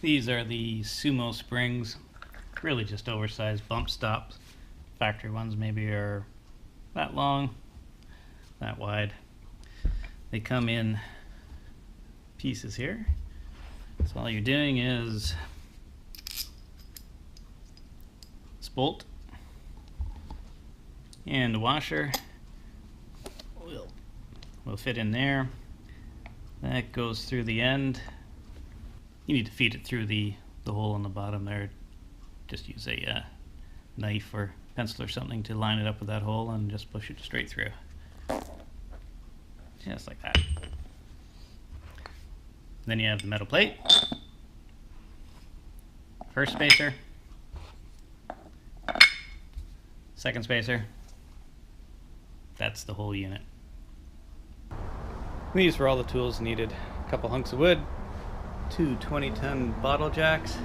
These are the SumoSprings, really just oversized bump stops. Factory ones maybe are that long, that wide. They come in pieces here. So all you're doing is this bolt and the washer will fit in there. That goes through the end. You need to feed it through the hole in the bottom there. Just use a knife or pencil or something to line it up with that hole and just push it straight through. Just like that. Then you have the metal plate, first spacer, second spacer. That's the whole unit. These were all the tools needed. A couple hunks of wood, 2 20-ton bottle jacks,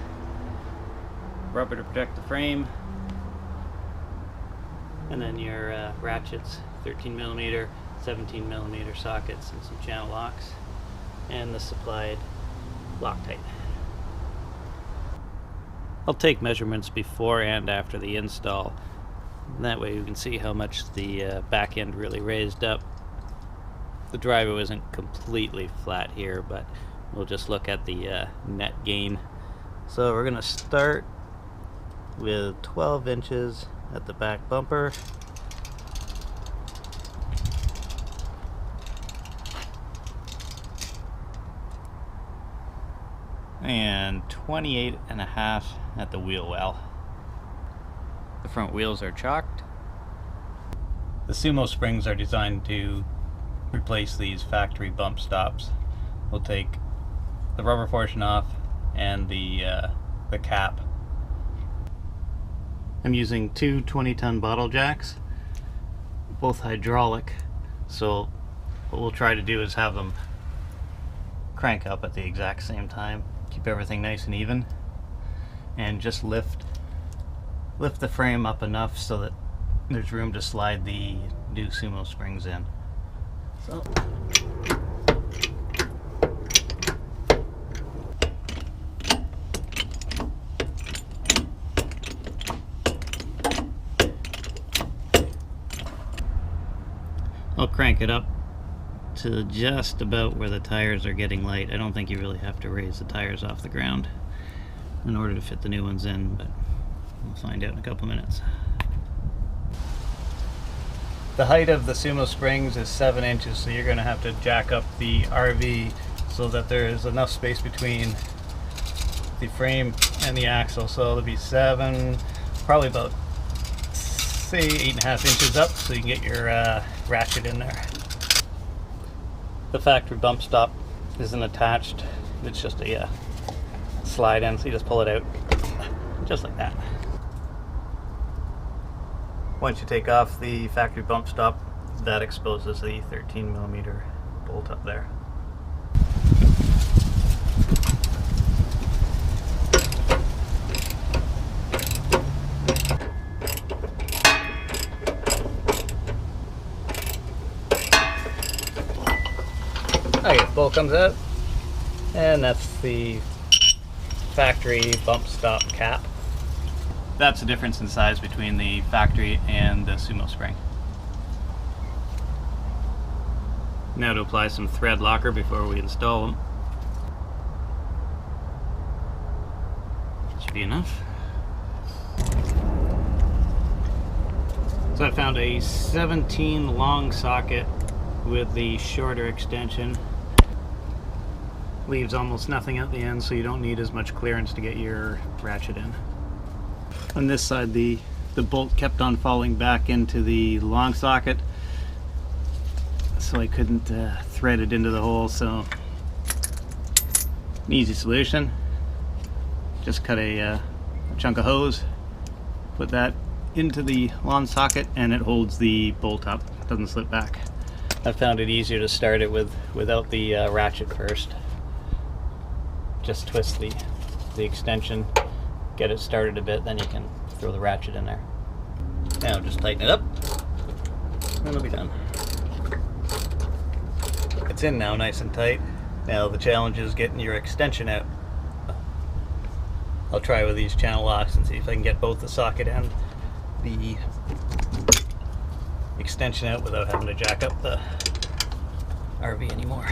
rubber to protect the frame, and then your ratchets, 13mm, 17mm sockets, and some channel locks, and the supplied Loctite. I'll take measurements before and after the install. That way you can see how much the back end really raised up. The driver isn't completely flat here, but we'll just look at the net gain. So we're going to start with 12 inches at the back bumper. And 28.5 at the wheel well. The front wheels are chalked. The SumoSprings are designed to replace these factory bump stops. We'll take the rubber portion off and the cap. I'm using 2 20-ton bottle jacks, both hydraulic, so what we'll try to do is have them crank up at the exact same time, keep everything nice and even, and just lift the frame up enough so that there's room to slide the new SumoSprings in. So I'll crank it up to just about where the tires are getting light. I don't think you really have to raise the tires off the ground in order to fit the new ones in, but we'll find out in a couple minutes. The height of the SumoSprings is 7 inches, so you're going to have to jack up the RV so that there is enough space between the frame and the axle. So it'll be 7, probably about, say, 8.5 inches up, so you can get your ratchet in there. The factory bump stop isn't attached. It's just a slide in, so you just pull it out just like that. Once you take off the factory bump stop, that exposes the 13mm bolt up there. Okay, the bolt comes out, and that's the factory bump stop cap. That's the difference in size between the factory and the SumoSpring. Now to apply some thread locker before we install them. Should be enough. So I found a 17 long socket with the shorter extension. Leaves almost nothing at the end, so you don't need as much clearance to get your ratchet in. On this side, the bolt kept on falling back into the long socket, so I couldn't thread it into the hole. So an easy solution, just cut a chunk of hose, put that into the long socket, and it holds the bolt up, it doesn't slip back. I found it easier to start it without the ratchet first. Just twist the extension, get it started a bit, then you can throw the ratchet in there. Now just tighten it up, and it'll be done. It's in now nice and tight. Now the challenge is getting your extension out. I'll try with these channel locks and see if I can get both the socket and the extension out without having to jack up the RV anymore.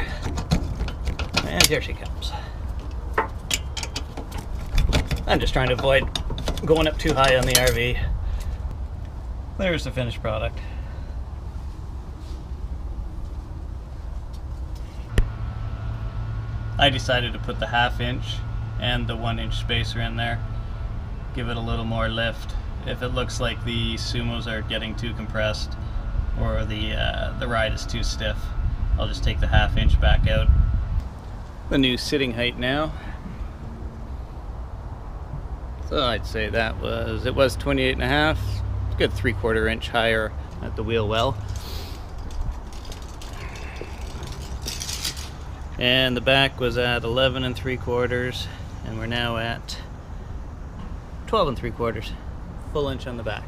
And here she comes. I'm just trying to avoid going up too high on the RV. There's the finished product. I decided to put the 1/2 inch and the 1 inch spacer in there. Give it a little more lift. If it looks like the Sumos are getting too compressed or the ride is too stiff, I'll just take the 1/2 inch back out. The new sitting height now. So I'd say it was 28.5, good 3/4 inch higher at the wheel well. And the back was at 11 3/4, and we're now at 12 3/4, full inch on the back.